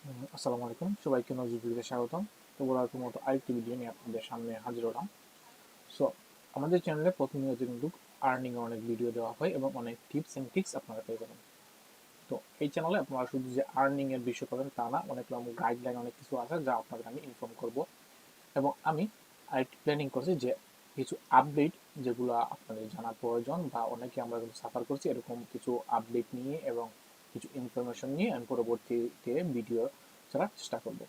আসসালামু আলাইকুম, সবাইকে নজরুলকে স্বাগতম। তো বলার মতো আরেকটি ভিডিও নিয়ে আপনাদের সামনে হাজির হলাম। সো আমাদের চ্যানেলে প্রতিনিয়ত কিন্তু আর্নিং এর অনেক ভিডিও দেওয়া হয় এবং অনেক টিপস এন্ড ট্রিক্স আপনারা পেয়ে যাবেন। তো এই চ্যানেলে আপনারা শুধু যে আর্নিং এর বিষয় পাবেন তা না, অনেক রকম গাইডলাইন অনেক কিছু আছে যা আপনাদের আমি ইনফর্ম করব। এবং আমি আরেকটি প্ল্যানিং করছি যে কিছু আপডেট যেগুলো আপনাদের জানা প্রয়োজন বা অনেকে আমরা কিন্তু সাফার করছি এরকম কিছু আপডেট নিয়ে এবং কিছু ইনফরমেশন নিয়ে আমি পরবর্তীতে ভিডিও ছাড়ার চেষ্টা করব।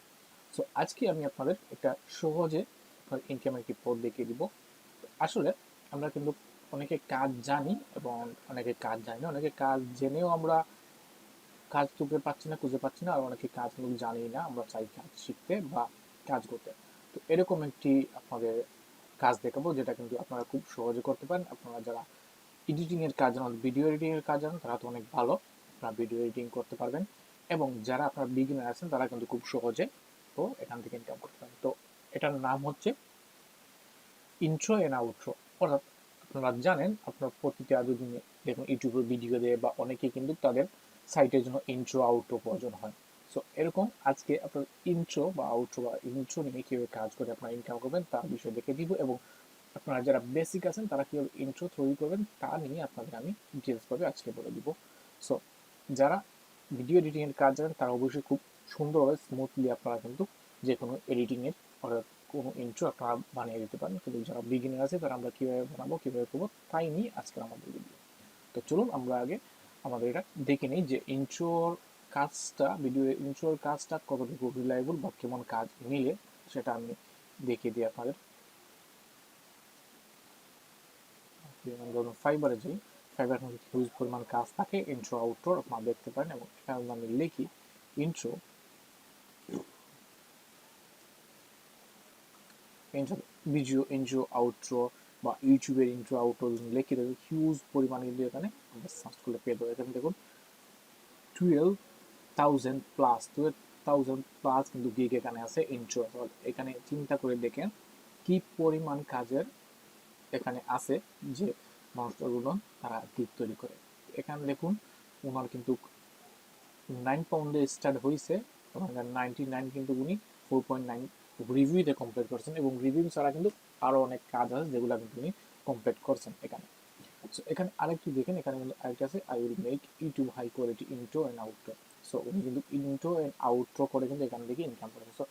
সো আজকে আমি আপনাদের একটা সহজে আপনার ইনকামের একটি পথ দেখিয়ে দিব। আসলে আমরা কিন্তু অনেকে কাজ জানি এবং অনেকে কাজ জানি না, অনেকে কাজ জেনেও আমরা কাজ খুঁজে পাচ্ছি না, আর অনেকে কাজ কিন্তু জানি না, আমরা চাই কাজ শিখতে বা কাজ করতে। তো এরকম একটি আপনাদের কাজ দেখাবো যেটা কিন্তু আপনারা খুব সহজে করতে পারেন। আপনারা যারা এডিটিং এর কাজ জানেন, ভিডিও এডিটিং এর কাজ জানেন, তারা তো অনেক ভালো, আপনারা ভিডিও এডিটিং করতে পারবেন। এবং যারা আপনার বিগিনার আছেন তারা কিন্তু খুব সহজে তো এখান থেকে ইনকাম করতে পারেন। তো এটার নাম হচ্ছে ইন্ট্রো এন্ড আউট্রো। অর্থাৎ আপনারা জানেন আপনার প্রতিটা যদি দেখুন ইউটিউবে ভিডিও দেয় বা অনেকে কিন্তু তাদের সাইটের জন্য ইন্ট্রো আউট্রো প্রয়োজন হয়। সো এরকম আজকে আপনার ইন্ট্রো বা আউট্রো বা ইন্ট্রো নিয়ে কীভাবে কাজ করে আপনারা ইনকাম করবেন তার বিষয়ে দেখে দিব, এবং আপনারা যারা বেসিক আছেন তারা কীভাবে ইন্ট্রো তৈরি করবেন তা নিয়ে আপনাদের আমি ডিটেলসভাবে আজকে বলে দিব। সো যারা ভিডিও এডিটিং এর কাজ জানেন তারা অবশ্যই খুব সুন্দরভাবে স্মুথলি আপনারা কিন্তু যে কোনো এডিটিং এর অর্থাৎ কোনো ইন্ট্রো আপনারা বানিয়ে দিতে পারেন। কিন্তু যারা বিগিনার আছে তারা আমরা কীভাবে বানাবো, কীভাবে করবো তাই নিয়ে আজকের আমাদের ভিডিও। তো চলুন আমরা আগে আমাদের এটা দেখে নিই যে ইন্ট্রোর কাজটা, ভিডিও ইন্ট্রোর কাজটা কতটুকু রিলায়েবল বা কেমন কাজ মিলে সেটা আমি দেখিয়ে দিই আপনাদের। ধরুন ফাইবারে যাই, ফাইবার কিন্তু হিউজ পরিমাণ কাজ থাকে ইন্ট্রো আউট্রো আপনারা দেখতে পারেন, এবং এখানে আমি লিখি intro intro video intro outro বা ইউটিউবের ইন্ট্রো আউট্রো লিখে দেবে হিউজ পরিমাণ কিন্তু এখানে আমরা সার্চ করলে পেয়ে দেবো। এখানে দেখুন 12,000 প্লাস কিন্তু গিগ এখানে আছে ইন্ট্রো। এখানে চিন্তা করে দেখেন কি পরিমাণ কাজের এখানে আছে যে মানুষগুলো তারা গিগ তৈরি করে। এখানে দেখুন ওনার কিন্তু 9 পাউন্ডে স্টার্ট হয়েছে এবং 99 কিন্তু উনি 4.9 রিভিউতে কমপ্লিট করছেন, এবং রিভিউ ছাড়া কিন্তু আরো অনেক কাজ আছে যেগুলো কিন্তু উনি কমপ্লিট করছেন এখানে। সো এখানে আরেকটু দেখেন, এখানে কিন্তু আরেকটা আছে I will make YouTube high quality intro and outro. So উনি কিন্তু ইন্ট্রো এন্ড আউটরো করে কিন্তু এখান থেকে ইনকাম করেছে। সো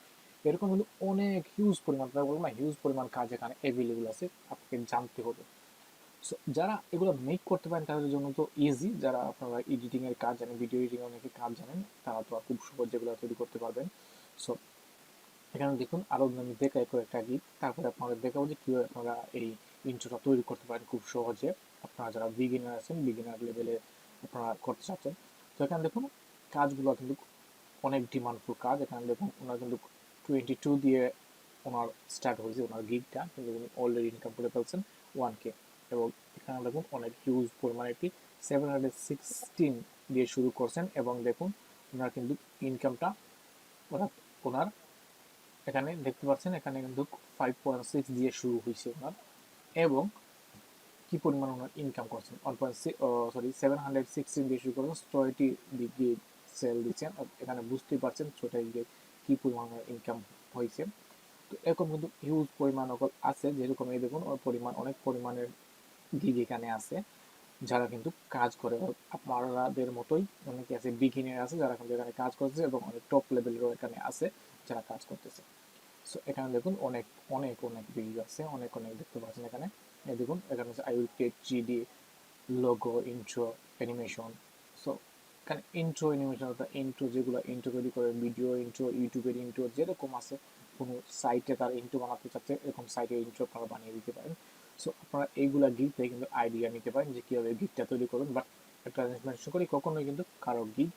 এরকম কিন্তু অনেক হিউজ পরিমাণ, বলবো না হিউজ পরিমাণ কাজ এখানে অ্যাভেলেবল আছে, আপনাকে জানতে হবে। সো যারা এগুলো মেক করতে পারেন তাদের জন্য তো ইজি, যারা আপনারা এডিটিং এর কাজ জানেন, ভিডিও এডিটিং অনেকে কাজ জানেন, তারা তো আর খুব সহজে এগুলো তৈরি করতে পারবেন। সো এখানে দেখুন আরো আমি দেখাই কয়েকটা গিগ, তারপরে আপনাদের দেখাবো যে কিভাবে আপনারা এই ইন্ট্রোটা তৈরি করতে পারেন খুব সহজে। আপনারা যারা বিগিনার আছেন, বিগিনার লেভেলে আপনারা করতে চাচ্ছেন, তো এখানে দেখুন কাজগুলো কিন্তু অনেক ডিমান্ডফুল কাজ। এখানে দেখুন ওনার কিন্তু 22 দিয়ে ওনার স্টার্ট হয়েছে ওনার গিগটা, কিন্তু উনি অলরেডি ইনকাম করে ফেলছেন 1K। এবং এখানে দেখুন অনেক হিউজ পরিমাণে একটি 716 দিয়ে শুরু করছেন, এবং দেখুন ওনার কিন্তু ইনকামটা অর্থাৎ ওনার এখানে দেখতে পাচ্ছেন এখানে কিন্তু 5.6 দিয়ে শুরু হয়েছে ওনার, এবং কি পরিমাণ ওনার ইনকাম করছেন 716 দিয়ে শুরু করছেন, 6টি ডিগ্রি সেল দিচ্ছেন। এখানে বুঝতেই পারছেন 6টা ডিগ্রি কি পরিমাণ ইনকাম হয়েছে। তো এরকম কিন্তু হিউজ পরিমাণ আছে, যেরকম এই দেখুন ওর পরিমাণ অনেক পরিমাণের গিগ এখানে আছে যারা কিন্তু কাজ করে আপনাদের মতোই। অনেকে আছে বিগিনার আছে যারা কিন্তু এখানে কাজ করছে, এবং অনেক টপ লেভেলেরও এখানে আছে যারা কাজ করতেছে। সো এখানে দেখুন অনেক অনেক অনেক ভিডিও আছে, অনেক অনেক দেখতে পাচ্ছেন এখানে। এই দেখুন এখানে I will create GD logo intro animation. So এখানে ইন্ট্রো অ্যানিমেশন অর্থাৎ ইন্ট্রো যেগুলো ইন্ট্রো তৈরি করে, ভিডিও ইন্ট্রো, ইউটিউবের ইন্ট্রো যেরকম আছে, কোনো সাইটে তার ইন্ট্রো বানাতে চাচ্ছে এরকম সাইটে ইন্ট্রো আপনারা বানিয়ে দিতে পারেন। সো আপনারা এইগুলা গিগ থেকে কিন্তু আইডিয়া নিতে পারেন যে কীভাবে গিগটা তৈরি করবেন। বাট একটা জিনিস মেনশন করি, কখনোই কিন্তু কারো গিগ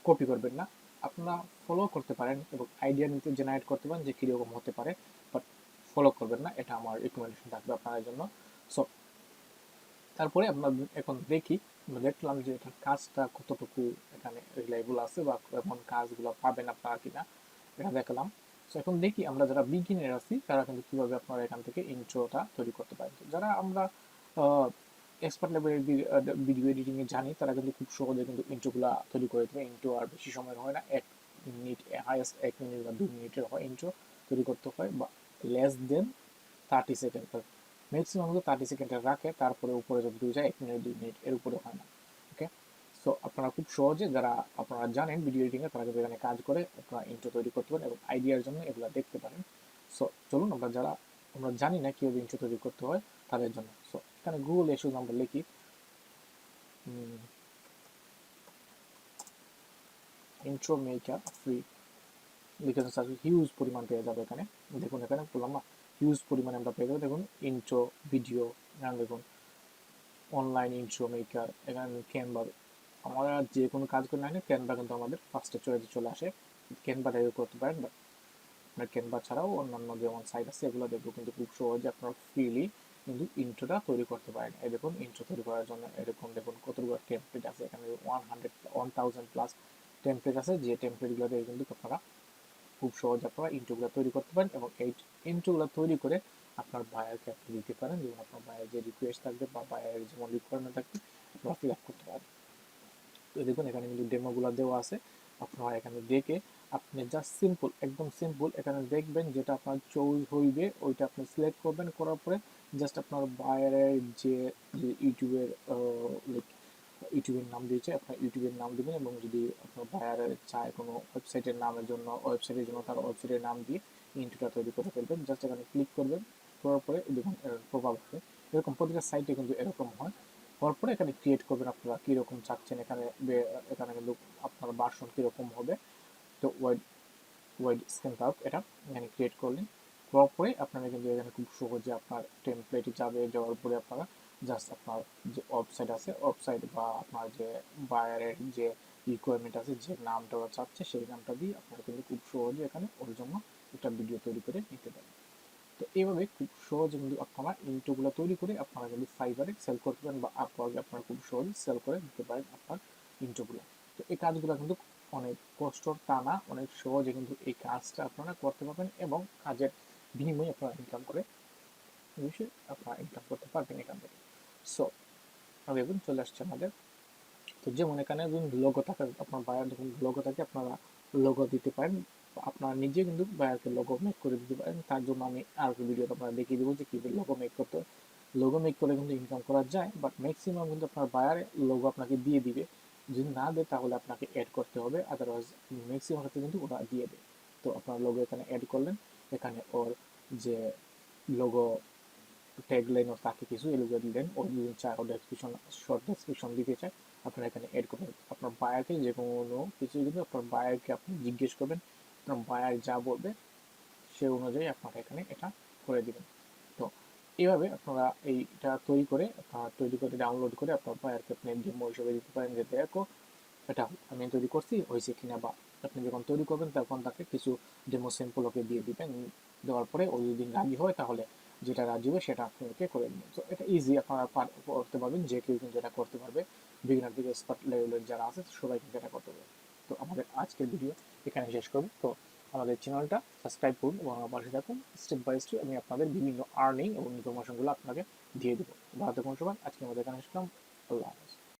কপি করবেন না, আপনারা ফলো করতে পারেন এবং আইডিয়া নিতে জেনারেট করতে পারেন যে কীরকম হতে পারে, বাট ফলো করবেন না, এটা আমার রিকমেন্ডেশন থাকবে আপনাদের জন্য। সো তারপরে আমরা এখন দেখি, আমরা দেখলাম যে এটার কাজটা কতটুকু এখানে রিলায়েবল আছে বা এমন কাজগুলো পাবেন আপনারা কিনা, এটা দেখলাম। সো এখন দেখি আমরা যারা বিগিনার আছি তারা কিন্তু কীভাবে আপনারা এখান থেকে ইন্ট্রোটা তৈরি করতে পারেন। যারা আমরা এক্সপার্ট লেভেলের ভিডিও এডিটিং এ জানি তারা কিন্তু খুব সহজে কিন্তু ইন্ট্রোগুলো তৈরি করে দেবে। ইন্ট্রো আর বেশি সময় হয় না, 1 মিনিট হাইয়েস্ট 1 মিনিট বা 2 মিনিটের হয় ইন্ট্রো তৈরি করতে হয়, বা লেস দেন 30 সেকেন্ড, ম্যাক্সিমাম কিন্তু 30 সেকেন্ডের রাখে, তারপরে উপরে যদি যায় 1 মিনিট 2 মিনিট এর উপরে হয় না। ওকে, সো আপনারা খুব সহজে যারা আপনারা জানেন ভিডিও এডিটিংয়ে তারা কিন্তু এখানে কাজ করে আপনারা ইন্ট্রো তৈরি করতে পারেন এবং আইডিয়ার জন্য এগুলো দেখতে পারেন। সো চলুন আমরা জানি না কীভাবে ইন্ট্রো তৈরি করতে হয় তাদের জন্য। সো এখানে গুগল এসে আমরা লিখি ইন্ট্রো মেকার ফ্রি, লিখে সার্চ হিউজ পরিমাণ পেয়ে যাবে। এখানে দেখুন, এখানে বললাম না হিউজ পরিমাণে আমরা পেয়ে যাবো। দেখুন ইন্ট্রো ভিডিও, এখানে দেখুন অনলাইন ইন্ট্রো মেকার, এখানে ক্যানভা, আমরা যে কোনো কাজ করি না ক্যানভা কিন্তু আমাদের ফার্স্টে চলে আসে। ক্যানভাটা ইউজ করতে পারেন, বাট আপনার ক্যানভা ছাড়াও অন্যান্য যেমন সাইট আছে এগুলো দেখবো কিন্তু খুব সহজে আপনারা ফ্রিলি কিন্তু ইন্ট্রোটা তৈরি করতে পারেন। এই দেখুন ইন্ট্রো তৈরি করার জন্য এরকম দেখুন কতগুলো টেমপ্লেট আছে, এখানে 1000 প্লাস টেমপ্লেট আছে, যে টেমপ্লেটগুলো দিয়ে কিন্তু আপনারা খুব সহজে আপনারা ইন্ট্রোগুলো তৈরি করতে পারেন এবং এই ইন্ট্রোগুলো তৈরি করে আপনার বায়ারকে আপনি দিতে পারেন, যেমন আপনার বায়ার যে রিকোয়েস্ট থাকবে বা বায়ারের যেমন রিকোয়ারমেন্ট থাকবে আপনারা ফিল আপ করতে পারেন। তো দেখুন এখানে কিন্তু ডেমোগুলো দেওয়া আছে, আপনারা এখানে দেখে আপনি জাস্ট সিম্পল, একদম সিম্পল এখানে দেখবেন যেটা আপনার চয়েস হইবে ওইটা আপনি সিলেক্ট করবেন, করার পরে জাস্ট আপনার বায়ারের যে ইউটিউবের ইউটিউবের নাম দিয়েছে আপনার ইউটিউবের নাম দেবেন, এবং যদি আপনার বায়ারের চায় কোনো ওয়েবসাইটের নামের জন্য ওয়েবসাইটের জন্য তার ওয়েবসাইটের নাম দিয়ে ইন্ট্রোটা তৈরি করে ফেলবেন। জাস্ট এখানে ক্লিক করবেন, করার পরে দেখুন প্রভাব হবে এরকম, প্রতিটা সাইটে কিন্তু এরকম হয়। হওয়ার পরে এখানে ক্রিয়েট করবেন আপনারা কীরকম চাচ্ছেন, এখানে কিন্তু আপনার ভার্সন কীরকম হবে। তো ওয়াইড স্ক্রিন কার্ভ এটা এখানে ক্রিয়েট করলেন, করার পরে আপনারা কিন্তু এখানে খুব সহজে আপনার টেমপ্লেটে যাওয়ার পরে আপনারা জাস্ট আপনার যে ওয়েবসাইট আছে ওয়েবসাইট বা আপনার যে বায়ারের যে রিকোয়ারমেন্ট আছে যে নামটা ওরা চাচ্ছে সেই নামটা দিয়ে আপনারা কিন্তু খুব সহজে এখানে ওর জন্য একটা ভিডিও তৈরি করে নিতে পারেন। তো এইভাবে খুব সহজে কিন্তু আপনারা ইন্ট্রোগুলো তৈরি করে আপনারা কিন্তু ফাইবারে সেল করতে পারেন বা আপওয়ার্কে আপনারা খুব সহজে সেল করে দিতে পারেন আপনার ইন্ট্রোগুলো। তো এই কাজগুলো কিন্তু অনেক কষ্টর টানা, অনেক সহজে কিন্তু এই কাজটা আপনারা করতে পারবেন এবং কাজের বিনিময়ে আপনারা ইনকাম করে অবশ্যই আপনারা ইনকাম করতে পারবেন এখান থেকে। সো দেখুন চলে আসছে আমাদের, তো যেমন এখানে লোগো থাকে, আপনার বায়ার যখন লোগো থাকে আপনারা লোগো দিতে পারেন, আপনারা নিজে কিন্তু বায়ারকে লোগো মেক করে দিতে পারেন। তার জন্য আমি আর ভিডিওতে আপনারা দেখিয়ে দেবো যে কীভাবে লোগো মেক করতে হয়। লোগো মেক করে কিন্তু ইনকাম করা যায়, বাট ম্যাক্সিমাম কিন্তু আপনার বায়ার লোগো আপনাকে দিয়ে দিবে, যদি না দেয় তাহলে আপনাকে অ্যাড করতে হবে, আদারওয়াইজ ম্যাক্সিমাম ক্ষেত্রে কিন্তু ওরা দিয়ে দেয়। তো আপনার লোগো এখানে অ্যাড করলেন, এখানে ওর যে লোগো ট্যাগলাইনও থাকে কিছু এগুলো দিলেন, ও যদি চায় ও ডেসক্রিপশন শর্ট ডেসক্রিপশন দিতে চায় আপনারা এখানে অ্যাড করবেন। আপনার বায়ারকে যে কোনো কিছু কিন্তু আপনার বায়ারকে আপনি জিজ্ঞেস করবেন, আপনার বায়ার যা বলবে সে অনুযায়ী আপনারা এখানে এটা করে দিবেন। তো এইভাবে আপনারা এইটা তৈরি করে ডাউনলোড করে আপনার বায়ারকে আপনি ডেমো হিসেবে দিতে পারেন, যে দেখো এটা আমি তৈরি করছি হয়েছে কিনা, বা আপনি যখন তৈরি করবেন তখন তাকে কিছু ডেমো স্যাম্পল ওকে দিয়ে দিবেন, দেওয়ার পরে ও যদি রাজি হয় তাহলে যেটা রাজি হবে সেটা আপনাকে করে দেবেন। তো এটা ইজি, আপনারা করতে পারবেন, যে কেউ কিন্তু এটা করতে পারবে, বিগিনার থেকে এক্সপার্ট লেভেলের যারা আছে সবাই কিন্তু এটা করতে পারবে। তো আমাদের আজকের ভিডিও এখানে শেষ করব। তো আমাদের চ্যানেলটা সাবস্ক্রাইব করুন এবং আমার পাশে থাকুন, স্টেপ বাই স্টেপ আমি আপনাদের বিভিন্ন আর্নিং এবং ইনফরমেশনগুলো আপনাকে দিয়ে দেবো। ভালো থাকুন সবাই, আজকে আমাদের এখানে আসলাম, আল্লাহ হাফেজ।